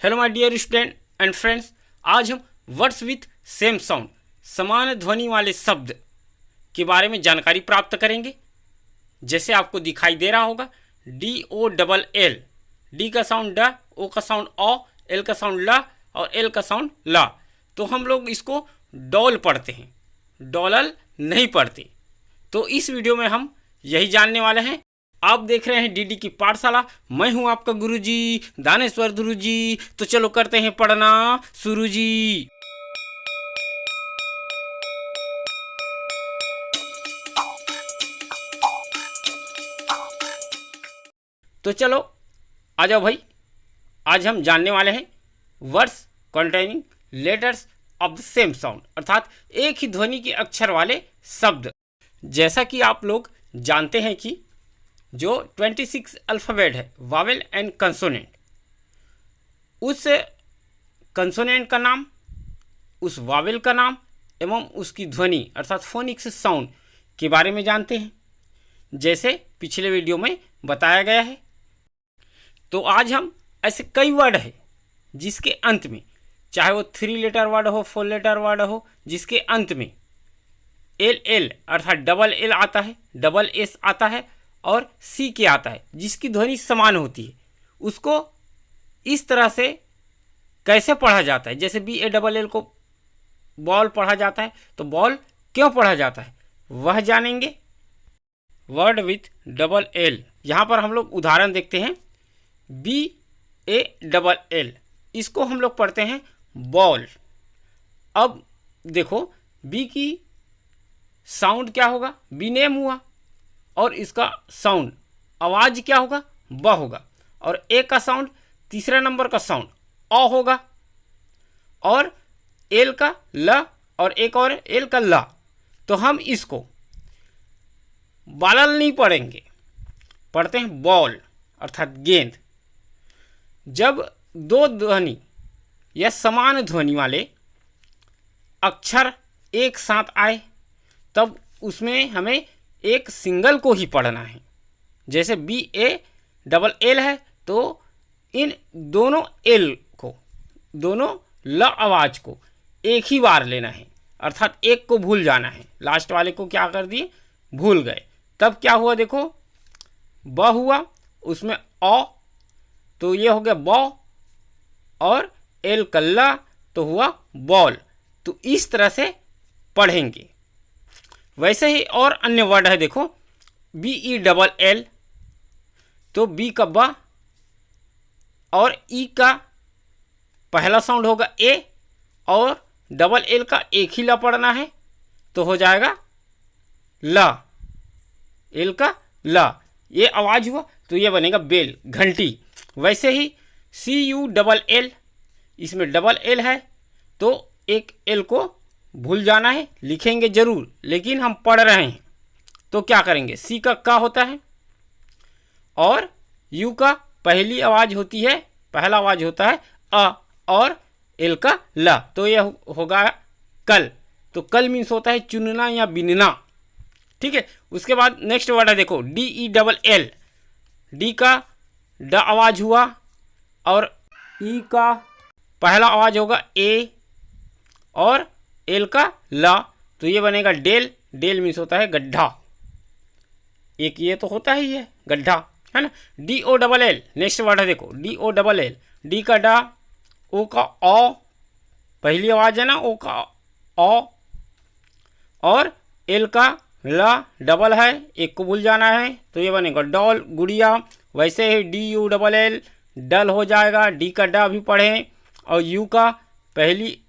Hello my dear student and friends, आज हम words with same sound समान ध्वनि वाले शब्द के बारे में जानकारी प्राप्त करेंगे। जैसे आपको दिखाई दे रहा होगा DOLL, डी का साउंड ड, ओ का साउंड ओ, एल का साउंड ल और एल का साउंड ला। तो हम लोग इसको डॉल पढ़ते हैं, डॉलल नहीं पढ़ते। तो इस वीडियो में हम यही जानने वाले हैं। आप देख रहे हैं डीडी की पाठशाला। मैं हूं आपका गुरुजी दानेश्वर गुरुजी। तो चलो करते हैं पढ़ना शुरू जी। तो चलो आ जाओ भाई। आज हम जानने वाले हैं words containing letters of the same sound, अर्थात एक ही ध्वनि के अक्षर वाले शब्द। जैसा कि आप लोग जानते हैं कि जो 26 अल्फ़ाबेट है वावेल एंड कंसोनेंट, उस कंसोनेंट का नाम, उस वावेल का नाम एवं उसकी ध्वनि अर्थात फोनिक्स साउंड के बारे में जानते हैं, जैसे पिछले वीडियो में बताया गया है। तो आज हम ऐसे कई वर्ड है जिसके अंत में, चाहे वो 3 लेटर वर्ड हो, 4 लेटर वर्ड हो, जिसके अंत में LL अर्थात डबल L आता है, डबल S आता है और C के आता है, जिसकी ध्वनि समान होती है। उसको इस तरह से कैसे पढ़ा जाता है, जैसे BALL को बॉल पढ़ा जाता है, तो बॉल क्यों पढ़ा जाता है वह जानेंगे। वर्ड विथ डबल L, यहाँ पर हम लोग उदाहरण देखते हैं। BALL, इसको हम लोग पढ़ते हैं बॉल। अब देखो B की साउंड क्या होगा, बी नेम हुआ, और इसका साउंड आवाज क्या होगा, ब होगा। और ए का साउंड तीसरा नंबर का साउंड अ होगा, और एल का ल और एक और एल का ला। तो हम इसको बालल नहीं पढ़ेंगे, पढ़ते हैं बॉल अर्थात गेंद। जब दो ध्वनि या समान ध्वनि वाले अक्षर एक साथ आए तब उसमें हमें एक सिंगल को ही पढ़ना है। जैसे BALL है तो इन दोनों एल को, दोनों ल आवाज को एक ही बार लेना है, अर्थात एक को भूल जाना है। लास्ट वाले को क्या कर दिए, भूल गए। तब क्या हुआ, देखो ब हुआ, उसमें अ, तो ये हो गया ब, और एल कल्ला तो हुआ बॉल। तो इस तरह से पढ़ेंगे। वैसे ही और अन्य वर्ड है, देखो BELL, तो बी का ब और ई का पहला साउंड होगा ए, और डबल एल का एक ही ला पढ़ना है, तो हो जाएगा ला, एल का ला। ये आवाज हुआ तो ये बनेगा बेल, घंटी। वैसे ही CULL, इसमें डबल एल है तो एक एल को भूल जाना है, लिखेंगे जरूर, लेकिन हम पढ़ रहे हैं तो क्या करेंगे। सी का होता है, और यू का पहली आवाज होती है, पहला आवाज होता है अ, और एल का ला, तो यह होगा कल। तो कल मीन्स होता है चुनना या बिनना, ठीक है। उसके बाद नेक्स्ट वर्ड है, देखो DELL, डी का ड आवाज हुआ, और ई का पहला आवाज होगा ए, और एल का ला, तो ये बनेगा डेल। डेल मीन्स होता है गड्ढा, एक ये तो होता ही है गड्ढा, है ना। DOLL, नेक्स्ट वर्ड है, देखो DOLL, डी का डा, ओ का ओ, पहली आवाज है ना, ओ का ओ, और एल का ला, डबल है, एक को भूल जाना है, तो ये बनेगा डॉल, गुड़िया। वैसे ही DULL, डल हो जाएगा। डी का डा भी पढ़ें, और यू का पहली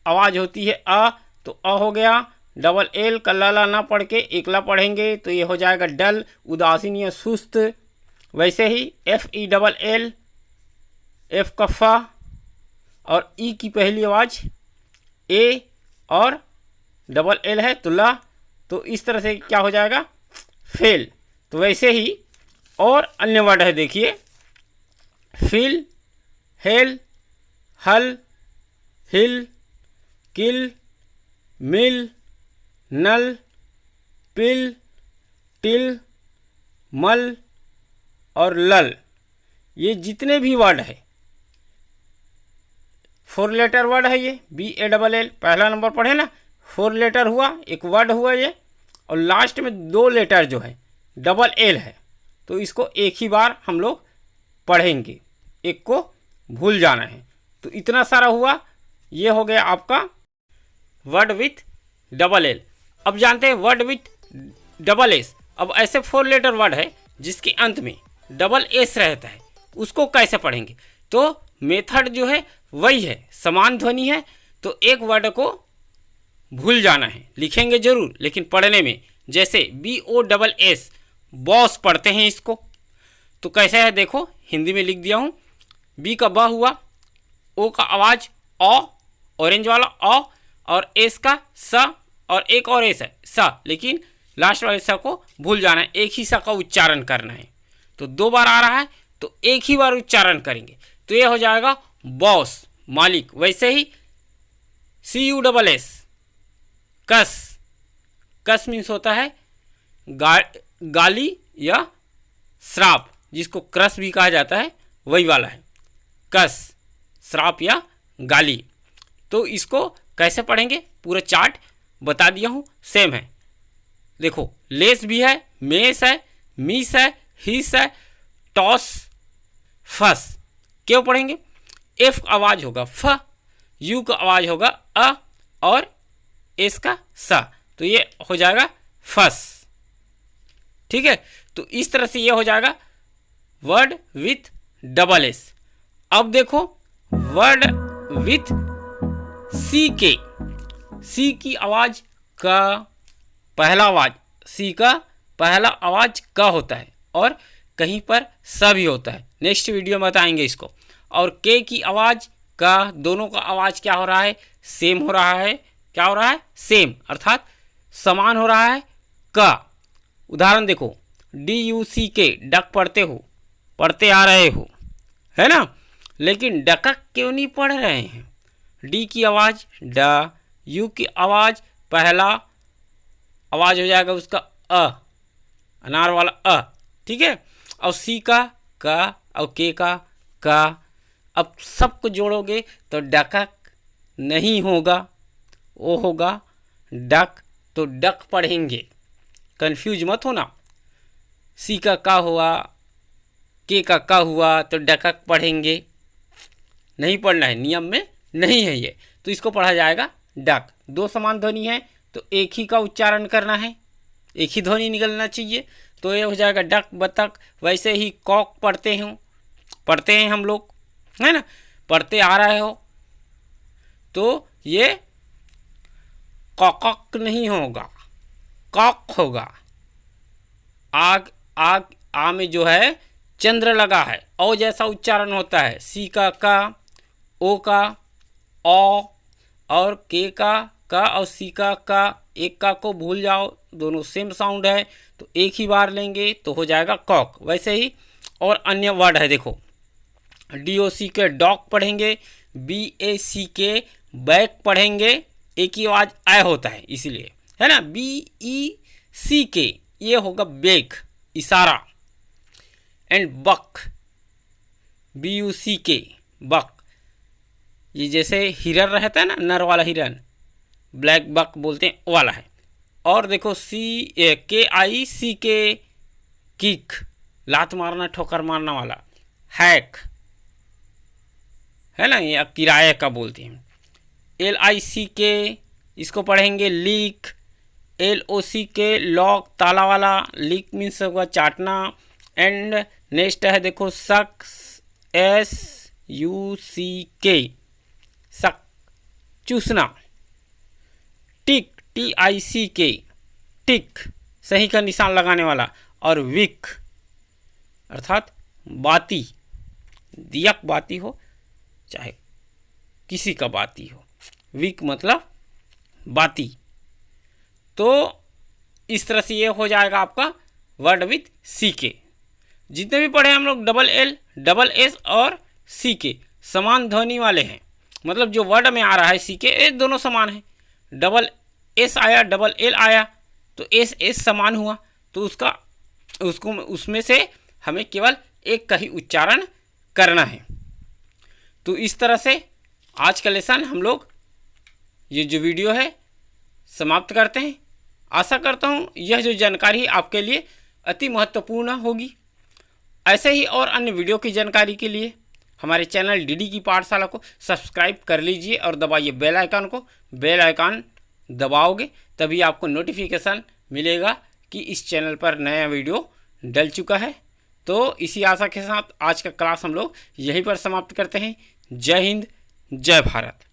आवाज होती है अ, तो अ हो गया। डबल एल का ला ना पढ़ के एकला पढ़ेंगे तो ये हो जाएगा डल, उदासीन या सुस्त। वैसे ही FELL, एफ का फा, और ई की पहली आवाज ए, और डबल एल है तो ला, तो इस तरह से क्या हो जाएगा, फेल। तो वैसे ही और अन्य वर्ड है, देखिए फिल, हेल, हल, हिल, किल, मिल, नल, पिल, टिल, मल और लल। ये जितने भी वर्ड है 4 लेटर वर्ड है ये, BALL, पहला नंबर पढ़े ना, 4 लेटर हुआ, एक वर्ड हुआ ये, और लास्ट में 2 लेटर जो है LL है, तो इसको एक ही बार हम लोग पढ़ेंगे, एक को भूल जाना है। तो इतना सारा हुआ, ये हो गया आपका वर्ड विथ LL। अब जानते हैं वर्ड विथ SS। अब ऐसे 4 लेटर वर्ड है जिसके अंत में SS रहता है, उसको कैसे पढ़ेंगे? तो मेथड जो है वही है, समान ध्वनि है, तो एक वर्ड को भूल जाना है, लिखेंगे जरूर लेकिन पढ़ने में, जैसे BOSS, बॉस पढ़ते हैं इसको, तो कैसे है देखो, हिंदी में लिख दिया हूँ। B का ब हुआ, O का आवाज औ, ऑरेंज वाला औ, और S का स, और एक और एस है स, लेकिन लास्ट वाले स को भूल जाना है, एक ही स का उच्चारण करना है। तो 2 बार आ रहा है तो एक ही बार उच्चारण करेंगे, तो ये हो जाएगा बॉस, मालिक। वैसे ही CUSS, कस, कस मीन्स होता है गाली या श्राप, जिसको क्रस भी कहा जाता है, वही वाला है कस, श्राप या गाली। तो इसको कैसे पढ़ेंगे पूरा चार्ट बता दिया हूँ, सेम है। देखो लेस भी है, मेस है, मिस है, हिस है, टॉस, फस। क्यों पढ़ेंगे? एफ का आवाज होगा फ, यू का आवाज होगा अ, और एस का स, तो ये हो जाएगा फस। ठीक है, तो इस तरह से ये हो जाएगा वर्ड विथ SS। अब देखो वर्ड विथ CK, सी की आवाज का पहला आवाज, सी का पहला आवाज का होता है और कहीं पर स भी होता है, नेक्स्ट वीडियो में बताएंगे इसको। और के की आवाज का, दोनों का आवाज क्या हो रहा है? सेम हो रहा है। क्या हो रहा है? सेम, अर्थात समान हो रहा है का। उदाहरण देखो, DUCK, डक पढ़ते हो, पढ़ते आ रहे हो, है ना, लेकिन डकक क्यों नहीं पढ़ रहे हैं? डी की आवाज ड, यू की आवाज पहला आवाज हो जाएगा उसका अ, अनार वाला अ, ठीक है, और सी का और के का। अब सबको जोड़ोगे तो डकक नहीं होगा, वो होगा डक, तो डक पढ़ेंगे, कंफ्यूज मत होना। सी का हुआ, के का हुआ, तो डकक पढ़ेंगे, नहीं पढ़ना है, नियम में नहीं है ये, तो इसको पढ़ा जाएगा डक। 2 समान ध्वनि है तो एक ही का उच्चारण करना है, एक ही ध्वनि निकलना चाहिए, तो ये हो जाएगा डक, बतख। वैसे ही कॉक पढ़ते हैं हम लोग, है ना, पढ़ते आ रहे हो, तो ये कॉक नहीं होगा, कॉक होगा। आग आ में जो है चंद्र लगा है, ओ जैसा उच्चारण होता है। सी का, ओ का ओ, और के का और सी का, एक का को भूल जाओ, दोनों सेम साउंड है, तो एक ही बार लेंगे तो हो जाएगा कॉक। वैसे ही और अन्य वर्ड है, देखो DOCK डॉग पढ़ेंगे, BACK बैक पढ़ेंगे, एक ही आवाज आय होता है इसीलिए, है ना। BECK ये होगा बेक, इशारा। एंड बक, BUCK बक, ये जैसे हिरन रहता है ना, नर वाला हिरन, ब्लैक बक बोलते हैं, वाला है। और देखो KICK किक, लात मारना, ठोकर मारना वाला। हैक, है ना, ये किराए का बोलते हैं। LICK इसको पढ़ेंगे लीक, LOCK लॉक, ताला वाला, लीक मीन्स होगा चाटना। एंड नेक्स्ट है देखो सक, SUCK सक, चूसना। टिक, TICK टिक, सही का निशान लगाने वाला। और विक अर्थात बाती, दियक बाती हो चाहे किसी का बाती हो, विक मतलब बाती। तो इस तरह से ये हो जाएगा आपका वर्ड विथ CK। जितने भी पढ़े हम लोग LL, SS और CK समान ध्वनि वाले हैं, मतलब जो वर्ड में आ रहा है CK ये दोनों समान है। SS आया, LL आया, तो S समान हुआ, तो उसमें से हमें केवल एक का ही उच्चारण करना है। तो इस तरह से आज का लेसन हम लोग ये जो वीडियो है समाप्त करते हैं। आशा करता हूँ यह जो जानकारी आपके लिए अति महत्वपूर्ण होगी। ऐसे ही और अन्य वीडियो की जानकारी के लिए हमारे चैनल डीडी की पाठशाला को सब्सक्राइब कर लीजिए और दबाइए बेल आइकन को। बेल आइकन दबाओगे तभी आपको नोटिफिकेशन मिलेगा कि इस चैनल पर नया वीडियो डल चुका है। तो इसी आशा के साथ आज का क्लास हम लोग यहीं पर समाप्त करते हैं। जय हिंद, जय भारत।